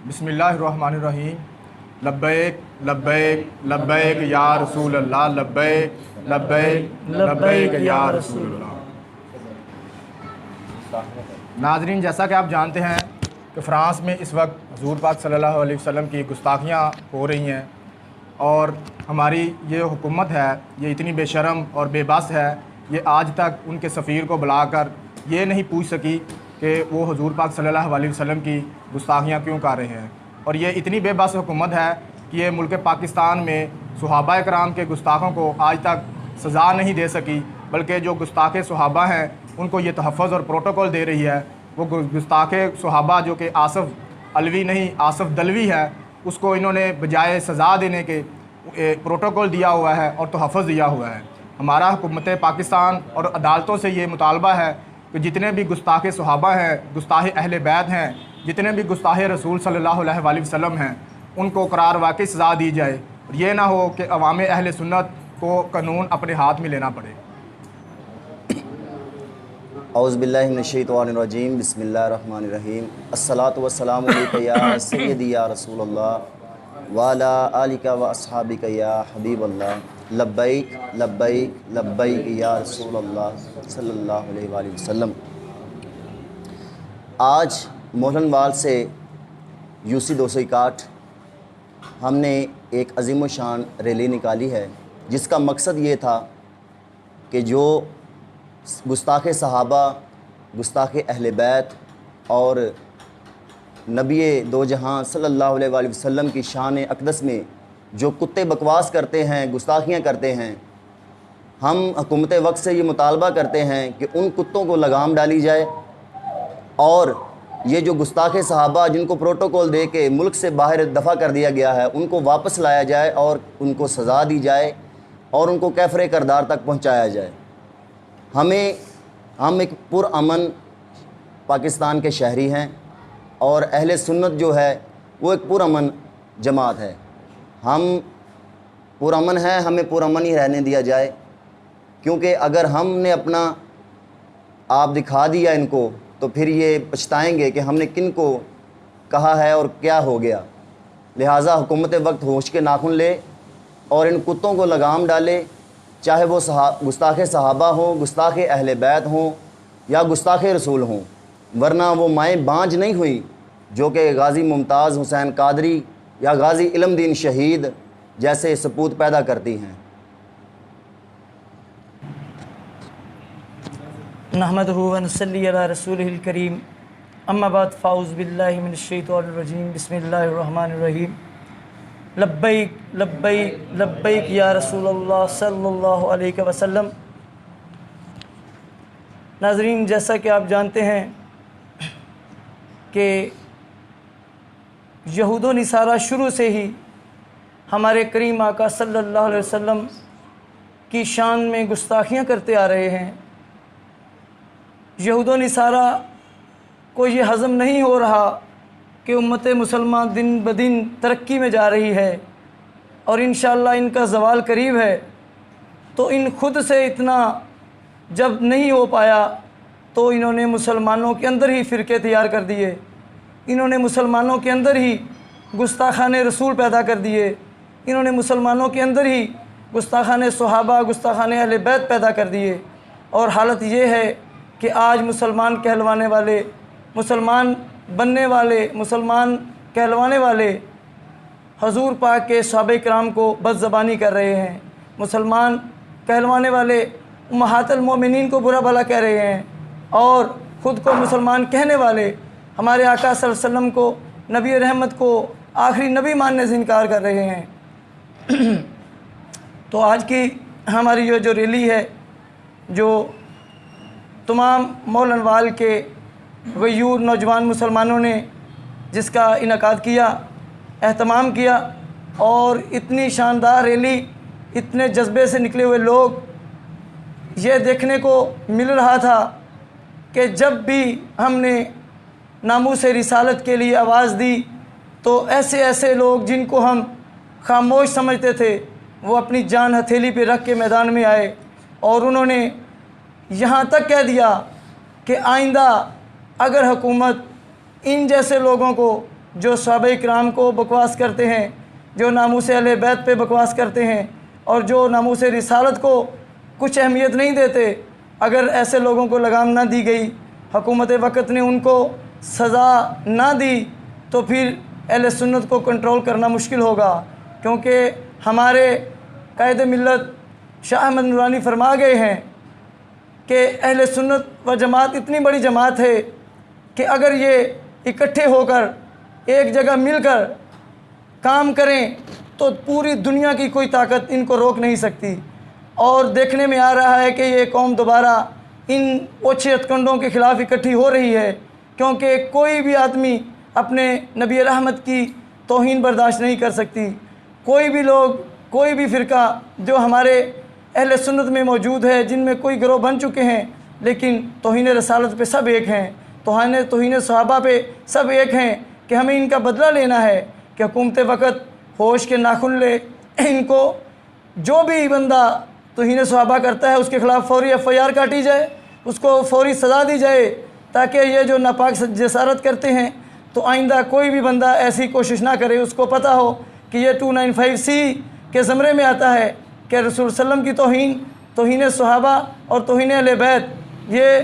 बिस्मिल्लाहिर्रहमानिर्रहीम। लब्बैक लब्बैक लब्बैक या रसूल अल्लाह, लब्बैक लब्बैक लब्बैक या रसूल अल्लाह। नाज़रीन, जैसा कि आप जानते हैं कि फ़्रांस में इस वक्त हुज़ूर पाक सल्लल्लाहु अलैहि वसल्लम की गुस्ताखियाँ हो रही हैं और हमारी ये हुकूमत है, ये इतनी बेशरम और बेबस है, ये आज तक उनके सफ़ीर को बुलाकर ये नहीं पूछ सकी कि वो हुज़ूर पाक सल्लल्लाहु अलैहि वसल्लम की गुस्ताखियाँ क्यों कर रहे हैं। और ये इतनी बेबस हुकूमत है कि ये मुल्क पाकिस्तान में सहाबा कराम के गुस्ताखों को आज तक सज़ा नहीं दे सकी, बल्कि जो गुस्ताख सहाबा हैं उनको ये तहफ़्फ़ुज़ और प्रोटोकॉल दे रही है। वो गुस्ताख सहाबा जो कि आसफ़ अलवी नहीं आसफ़ दलवी है, उसको इन्होंने बजाय सज़ा देने के प्रोटोकॉल दिया हुआ है और तहफ़्फ़ुज़ दिया हुआ है। हमारा हुकूमत पाकिस्तान और अदालतों से ये मुतालबा है कि जितने भी गुस्ताख सहाबा हैं, गुस्ताख अहले बैत हैं, जितने भी गुस्ताख रसूल सल्लल्लाहु अलैहि वसल्लम हैं, उनको करार वाक़ई सज़ा दी जाए। और ये ना हो कि अवाम अहले सुन्नत को कानून अपने हाथ में लेना पड़े। औज़ु बिल्लाहि मिनश्शैतानिर्रजीम, बिस्मिल्लाहिर्रहमानिर्रहीम। अस्सलातु वस्सलामु अलैका या सय्यदी या रसूलल्लाह व अला आलिका व अस्हाबिका या हबीबल्लाह, लब्बैक लब्बैक लब्बैक या रसूलल्लाह सल्लल्लाहु अलैहि वसल्लम। आज मोहनवाल से यूसी 261 हमने एक अज़ीम शान रैली निकाली है, जिसका मकसद ये था कि जो गुस्ताख़ सहाबा, गुस्ताख़ अहले बैत और नबी दो जहां सल्लल्लाहु अलैहि वसल्लम की शान अक़दस में जो कुत्ते बकवास करते हैं, गुस्ताखियाँ करते हैं, हम हुकूमत वक्त से ये मुतालबा करते हैं कि उन कुत्तों को लगाम डाली जाए और ये जो गुस्ताख़ सहाबा जिनको प्रोटोकॉल दे के मुल्क से बाहर दफ़ा कर दिया गया है, उनको वापस लाया जाए और उनको सज़ा दी जाए और उनको कैफ़रे करदार तक पहुँचाया जाए। हम एक पुरअमन पाकिस्तान के शहरी हैं और अहले सुन्नत जो है वो एक पुरअमन जमात है। हम पुरअमन हैं, हमें पुरअमन ही रहने दिया जाए, क्योंकि अगर हमने अपना आप दिखा दिया इनको तो फिर ये पछताएंगे कि हमने किन को कहा है और क्या हो गया। लिहाजा हुकूमत वक्त होश के नाखून ले और इन कुत्तों को लगाम डाले, चाहे वो गुस्ताख़ सहाबा हों, गुस्ताख़ अहले बैत हों या गुस्ताख़ रसूल हों, वरना वो माएँ बांझ नहीं हुई जो कि गाज़ी मुमताज़ हुसैन कादरी या गाज़ी इल्मदीन शहीद जैसे सपूत पैदा करती हैं। नहमदुहु व नसल्ली अला रसूलिहिल करीम, अम्मा बाद, फ़ाऊज़ु बिल्लाहि मिनश्शैतानिर्रजीम, बिस्मिल्लाहिर्रहमानिर्रहीम। लब्बैक लब्बैक लब्बैक या रसूलल्लाह सल्लल्लाहु अलैहि वसल्लम। नाज़रीन, जैसा कि आप जानते हैं कि यहूद व नसारा शुरू से ही हमारे करीम आका सल्लल्लाहु अलैहि वसल्लम की शान में गुस्ताखियाँ करते आ रहे हैं। यहूद व नसारा को ये हज़म नहीं हो रहा कि उम्मत मुसलमान दिन ब दिन तरक्की में जा रही है और इंशाअल्लाह इनका ज़वाल करीब है। तो इन खुद से इतना जब नहीं हो पाया तो इन्होंने मुसलमानों के अंदर ही फ़िरके तैयार कर दिए, इन्होंने मुसलमानों के अंदर ही गुस्ताखान रसूल पैदा कर दिए, इन्होंने मुसलमानों के अंदर ही गुस्ताखान सहाबा, गुस्ताखान अहले बैत पैदा कर दिए। और हालत ये है कि आज मुसलमान कहलवाने वाले, मुसलमान बनने वाले, मुसलमान कहलवाने वाले हजूर पाक के सहाबा किराम को बदज़बानी कर रहे हैं। मुसलमान कहलवाने वाले उम्महातुल मोमिनीन को बुरा भला कह रहे हैं और ख़ुद को मुसलमान कहने वाले हमारे आका सल्लल्लाहु अलैहि वसल्लम को, नबी रहमत को आखिरी नबी मानने से इनकार कर रहे हैं। तो आज की हमारी ये जो रैली है, जो तमाम मोहनवाल के गयूर नौजवान मुसलमानों ने जिसका इनकाद किया, एहतमाम किया, और इतनी शानदार रैली, इतने जज्बे से निकले हुए लोग, ये देखने को मिल रहा था कि जब भी हमने नामूस रिसालत के लिए आवाज़ दी तो ऐसे ऐसे लोग जिनको हम खामोश समझते थे वो अपनी जान हथेली पे रख के मैदान में आए और उन्होंने यहाँ तक कह दिया कि आइंदा अगर हुकूमत इन जैसे लोगों को جو صحابہ کرام کو بکواس کرتے ہیں، جو ناموس اہل بیت پہ بکواس کرتے ہیں اور جو ناموس رسالت کو کچھ اہمیت نہیں دیتے، اگر ایسے لوگوں کو لگام نہ دی گئی، حکومت وقت نے ان کو سزا نہ دی، تو پھر اہل سنت کو کنٹرول کرنا مشکل ہوگا، کیونکہ ہمارے قائد ملت شاہ احمد نورانی فرما گئے ہیں کہ اہل سنت و جماعت اتنی بڑی جماعت ہے کہ اگر یہ اکٹھے ہو کر ایک جگہ مل کر کام کریں تو پوری دنیا کی کوئی طاقت ان کو روک نہیں سکتی۔ اور دیکھنے میں آ رہا ہے کہ یہ قوم دوبارہ ان اوچھے ہتھکنڈوں کے خلاف اکٹھی ہو رہی ہے، کیونکہ کوئی بھی آدمی اپنے نبی رحمت کی توہین برداشت نہیں کر سکتی۔ کوئی بھی لوگ، کوئی بھی فرقہ جو ہمارے اہل سنت میں موجود ہے، جن میں کوئی گروہ بن چکے ہیں، لیکن توہین رسالت پہ سب ایک ہیں، توہین صحابہ پہ سب ایک ہیں کہ ہمیں ان کا بدلہ لینا ہے کہ حکومت وقت ہوش کے ناخن لے، ان کو جو بھی بندہ توہین صحابہ کرتا ہے اس کے خلاف فوری FIR کاٹی جائے، اس کو فوری سزا دی جائے، تاکہ یہ جو ناپاک جسارت کرتے ہیں تو آئندہ کوئی بھی بندہ ایسی کوشش نہ کرے، اس کو پتہ ہو کہ یہ 295C کے زمرے میں آتا ہے کہ رسول صلی اللہ علیہ وسلم کی توہین صحابہ اور توہین اہل بیت یہ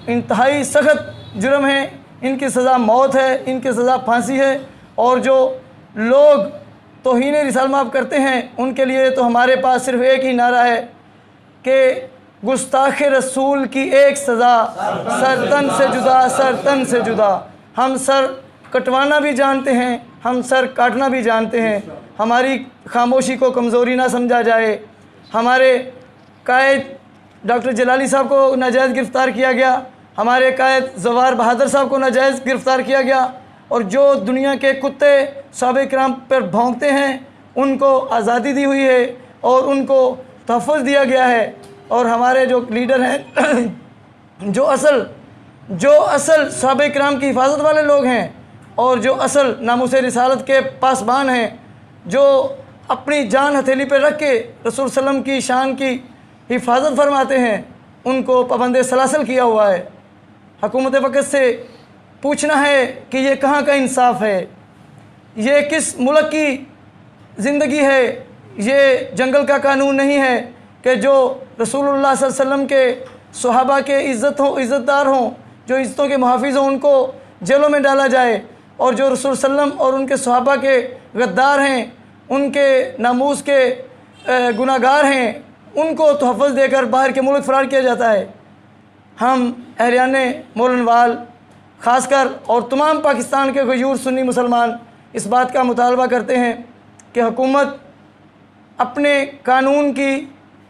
انتہائی سخت جرم ہے، ان کی سزا موت ہے، ان کی سزا پھانسی ہے۔ اور جو لوگ توہین رسالت معاف کرتے ہیں ان کے لیے تو ہمارے پاس صرف ایک ہی نعرہ ہے کہ گستاخ رسول کی ایک سزا، سر تن سے جدا، سر تن سے جدا۔ ہم سر کٹوانا بھی جانتے ہیں، ہم سر کاٹنا بھی جانتے ہیں، ہماری خاموشی کو کمزوری نہ سمجھا جائے۔ ہمارے قائد ڈاکٹر جلالی صاحب کو ناجائز گرفتار کیا گیا، ہمارے قائد زوار بہادر صاحب کو ناجائز گرفتار کیا گیا، اور جو دنیا کے کتے صحابہ کرام پر بھونکتے ہیں ان کو آزادی دی ہوئی ہے اور ان کو تحفظ دیا گیا ہے۔ اور ہمارے جو لیڈر ہیں جو اصل صحابہ کرام کی حفاظت والے لوگ ہیں اور جو اصل ناموس رسالت کے پاسبان ہیں، جو اپنی جان ہتھیلی پہ رکھ کے رسول صلی اللہ علیہ وسلم کی شان کی حفاظت فرماتے ہیں، ان کو پابند سلاسل کیا ہوا ہے۔ حکومت وقت سے پوچھنا ہے کہ یہ کہاں کا انصاف ہے، یہ کس ملک کی زندگی ہے، یہ جنگل کا قانون نہیں ہے کہ جو رسول اللہ صلی اللہ علیہ وسلم کے صحابہ کے عزت دار ہوں، جو عزتوں کے محافظ ہوں، ان کو جیلوں میں ڈالا جائے، اور جو رسول صلی اللہ علیہ وسلم اور ان کے صحابہ کے غدار ہیں، ان کے ناموس کے گناہ گار ہیں، ان کو تحفظ دے کر باہر کے ملک فرار کیا جاتا ہے۔ ہم اہلیان مولن وال خاص کر اور تمام پاکستان کے غیور سنی مسلمان اس بات کا مطالبہ کرتے ہیں کہ حکومت اپنے قانون کی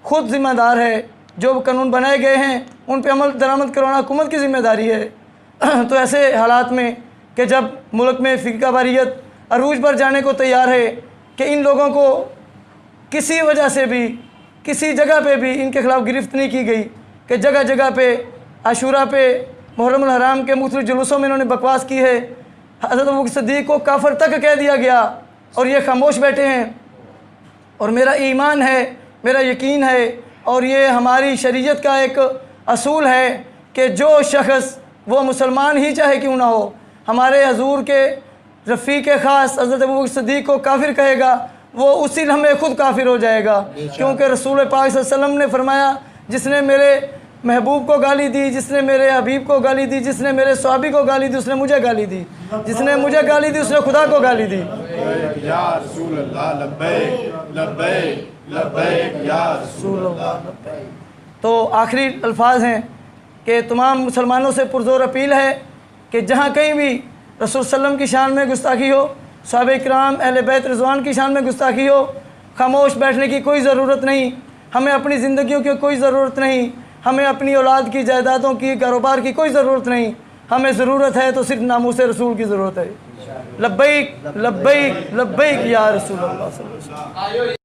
خود ذمہ دار ہے، جو قانون بنائے گئے ہیں ان پہ عمل درآمد کروانا حکومت کی ذمہ داری ہے۔ تو ایسے حالات میں کہ جب ملک میں فرقہ واریت عروج پر جانے کو تیار ہے کہ ان لوگوں کو کسی وجہ سے بھی کسی جگہ پہ بھی ان کے خلاف گرفت نہیں کی گئی، کہ جگہ جگہ پہ عاشورہ پہ محرم الحرام کے مختلف جلوسوں میں انہوں نے بکواس کی ہے، حضرت ابوبکر صدیق کو کافر تک کہہ دیا گیا اور یہ خاموش بیٹھے ہیں۔ اور میرا ایمان ہے، میرا یقین ہے، اور یہ ہماری شریعت کا ایک اصول ہے کہ جو شخص وہ مسلمان ہی چاہے کیوں نہ ہو، ہمارے حضور کے رفیق خاص حضرت ابوبکر صدیق کو کافر کہے گا وہ اسی لمحے خود کافر ہو جائے گا، کیونکہ رسول پاک صلی اللہ علیہ وسلم نے فرمایا جس نے میرے محبوب کو گالی دی، جس نے میرے حبیب کو گالی دی، جس نے میرے صحابی کو گالی دی، اس نے مجھے گالی دی، جس نے مجھے گالی دی اس نے خدا کو گالی دی۔ یا رسول اللہ لبیک لبیک لبیک یا رسول اللہ۔ تو آخری الفاظ ہیں کہ تمام مسلمانوں سے پرزور اپیل ہے کہ جہاں کہیں بھی رسول صلی اللہ علیہ وسلم کی شان میں گستاخی ہو، صحابہ کرام اہل بیت رضوان کی شان میں گستاخی ہو، خاموش بیٹھنے کی کوئی ضرورت نہیں، ہمیں اپنی زندگیوں کی کوئی ضرورت نہیں، ہمیں اپنی اولاد کی جائیدادوں کی کاروبار کی کوئی ضرورت نہیں، ہمیں ضرورت ہے تو صرف ناموس رسول کی ضرورت ہے۔ لبیک لبیک لبیک یا رسول اللہ صلی اللہ علیہ وسلم۔